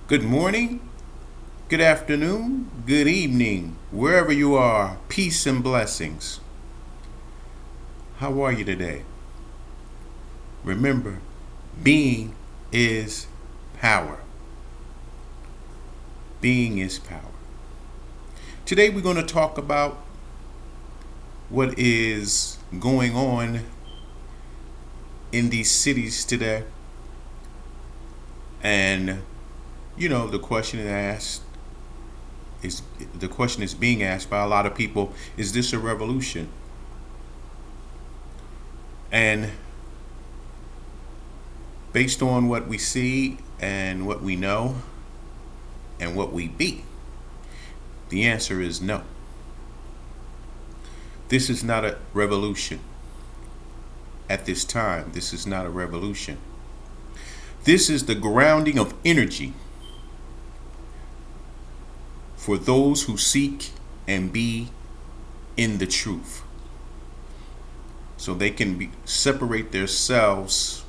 Good morning, good afternoon, good evening, wherever you are. Peace and blessings. How are you today? Remember, being is power. Being is power. Today we're going to talk about what is going on in these cities today. And the question is being asked by a lot of people, is this a revolution? And based on what we see and what we know and what we be, the answer is no. This is not a revolution. At this time, this is not a revolution. This is the grounding of energy for those who seek and be in the truth. So they can separate themselves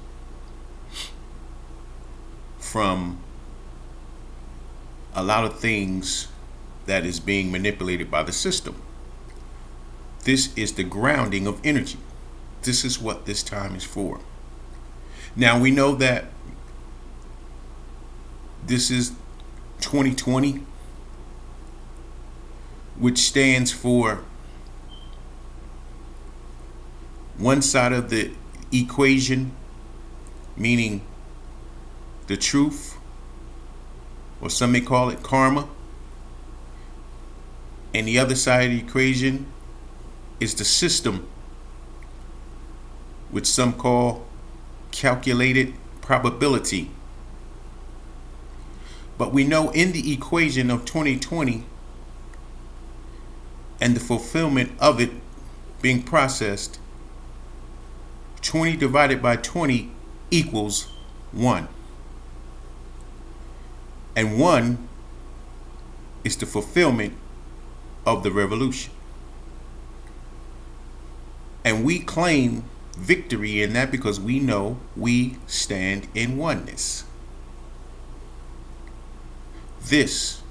from a lot of things that is being manipulated by the system. This is the grounding of energy. This is what this time is for. Now we know that this is 2020, which stands for one side of the equation, meaning the truth, or some may call it karma, and the other side of the equation is the system, which some call calculated probability. But we know in the equation of 2020 and the fulfillment of it being processed, 20 divided by 20 equals 1. And 1 is the fulfillment of the revolution. And we claim victory in that because we know we stand in oneness. This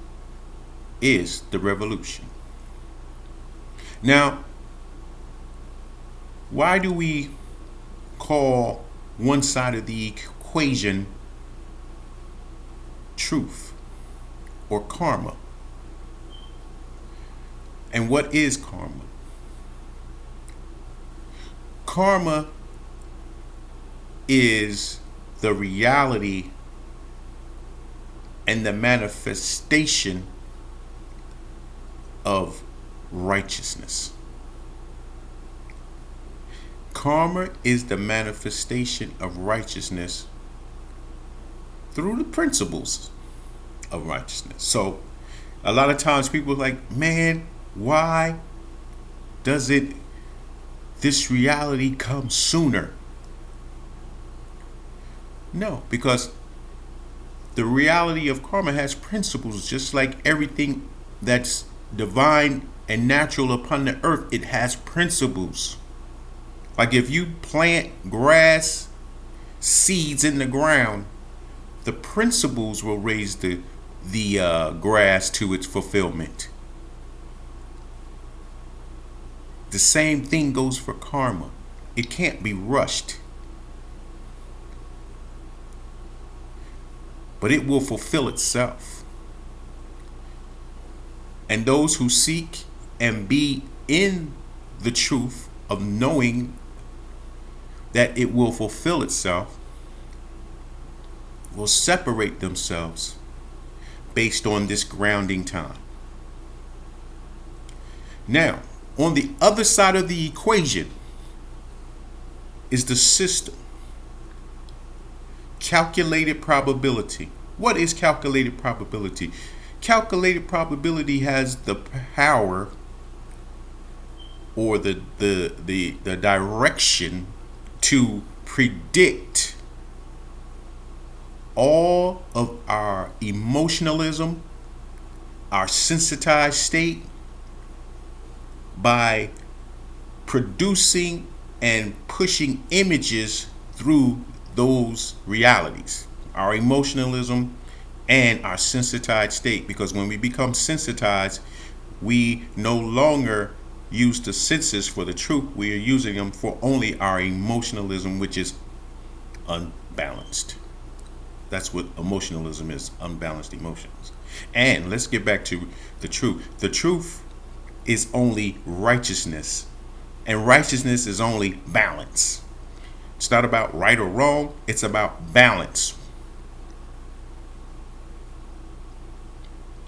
is the revolution. Now, why do we call one side of the equation truth or karma? And what is karma? Karma is the reality and the manifestation of righteousness. Karma is the manifestation of righteousness through the principles of righteousness. So a lot of times people are like, man, why doesn't this reality come sooner? No, because the reality of karma has principles, just like everything that's divine and natural upon the earth. It has principles. Like if you plant grass seeds in the ground, the principles will raise the grass to its fulfillment. The same thing goes for karma. It can't be rushed, but it will fulfill itself. And those who seek and be in the truth of knowing that it will fulfill itself will separate themselves based on this grounding time. Now, on the other side of the equation is the system. Calculated probability. What is calculated probability? Calculated probability has the power or the direction to predict all of our emotionalism, our sensitized state, by producing and pushing images through those realities. Our emotionalism and our sensitized state. Because when we become sensitized, we no longer use the senses for the truth. We are using them for only our emotionalism, which is unbalanced. That's what emotionalism is, unbalanced emotions. And let's get back to the truth. The truth is only righteousness, and righteousness is only balance. It's not about right or wrong, it's about balance.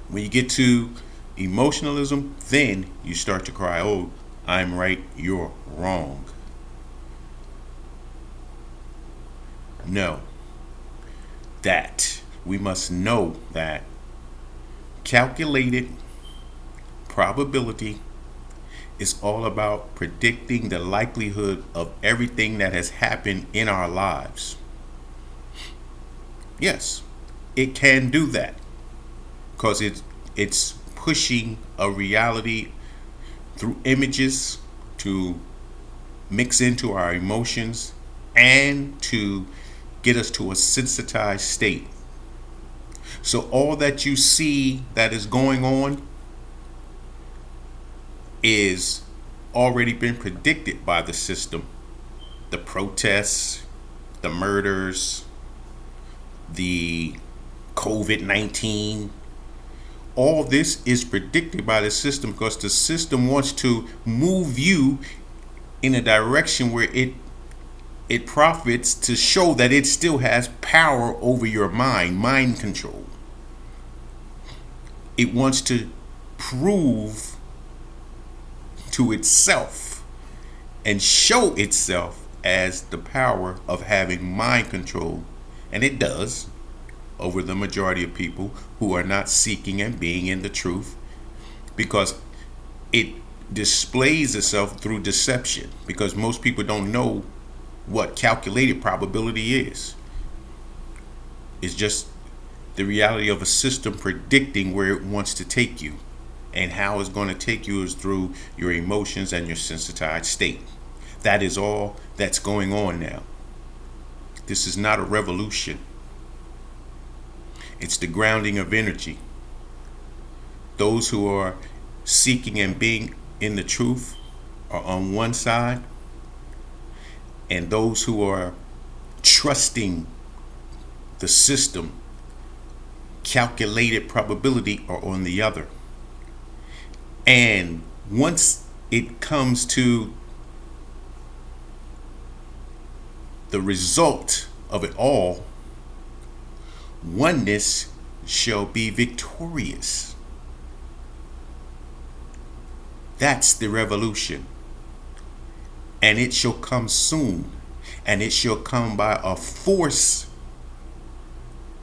When you get to emotionalism, then you start to cry, oh, I'm right, you're wrong. No. That we must know that calculated probability is all about predicting the likelihood of everything that has happened in our lives. Yes, it can do that because it's pushing a reality through images to mix into our emotions and to get us to a sensitized state. So all that you see that is going on is already been predicted by the system. The protests, the murders, the COVID-19, all this is predicted by the system because the system wants to move you in a direction where it profits to show that it still has power over your mind control. It wants to prove to itself and show itself as the power of having mind control. And it does over the majority of people who are not seeking and being in the truth, because it displays itself through deception, because most people don't know what calculated probability is. It's just the reality of a system predicting where it wants to take you, and how it's going to take you is through your emotions and your sensitized state. That is all that's going on now. This is not a revolution. It's the grounding of energy. Those who are seeking and being in the truth are on one side, and those who are trusting the system, calculated probability, are on the other. And once it comes to the result of it all, oneness shall be victorious. That's the revolution. And it shall come soon. And it shall come by a force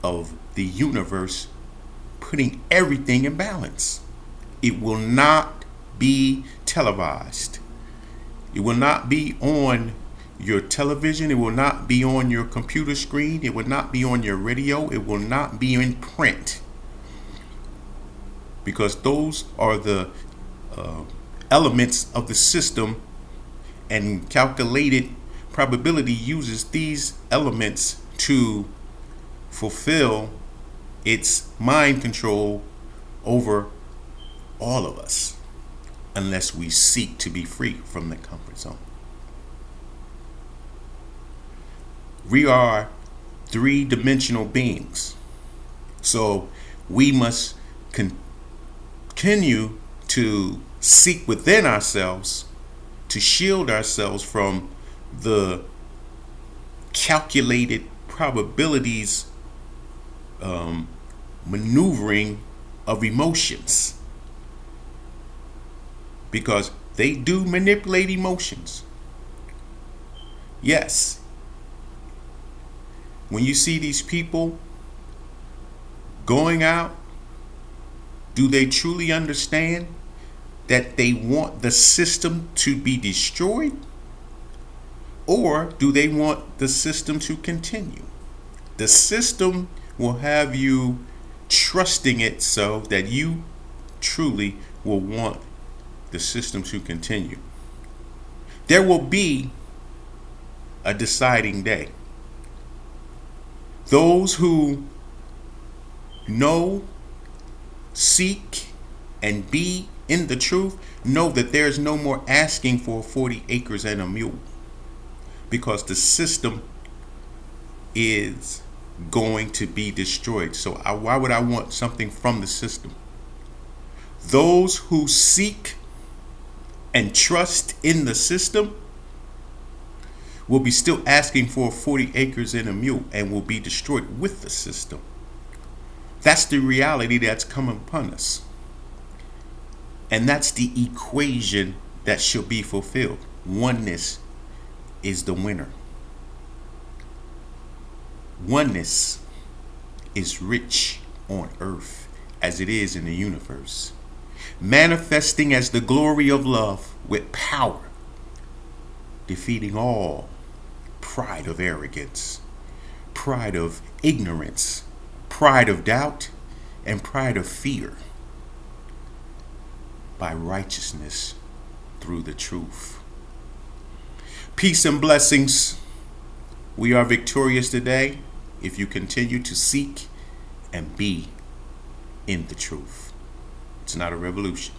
of the universe putting everything in balance. It will not be televised. It will not be on your television. It will not be on your computer screen. It will not be on your radio. It will not be in print. Because those are the elements of the system, and calculated probability uses these elements to fulfill its mind control over all of us, unless we seek to be free from the comfort zone. We are three-dimensional beings, so we must continue to seek within ourselves to shield ourselves from the calculated probabilities maneuvering of emotions, because they do manipulate emotions. Yes, when you see these people going out, do they truly understand that they want the system to be destroyed? Or do they want the system to continue? The system will have you trusting it so that you truly will want the system to continue. There will be a deciding day. Those who know, seek, and be in the truth, know that there's no more asking for 40 acres and a mule, because the system is going to be destroyed. So why would I want something from the system? Those who seek and trust in the system will be still asking for 40 acres and a mule and will be destroyed with the system. That's the reality that's coming upon us. And that's the equation that should be fulfilled. Oneness is the winner. Oneness is rich on earth as it is in the universe, manifesting as the glory of love with power, defeating all pride of arrogance, pride of ignorance, pride of doubt, and pride of fear by righteousness through the truth. Peace and blessings. We are victorious today if you continue to seek and be in the truth. It's not a revolution.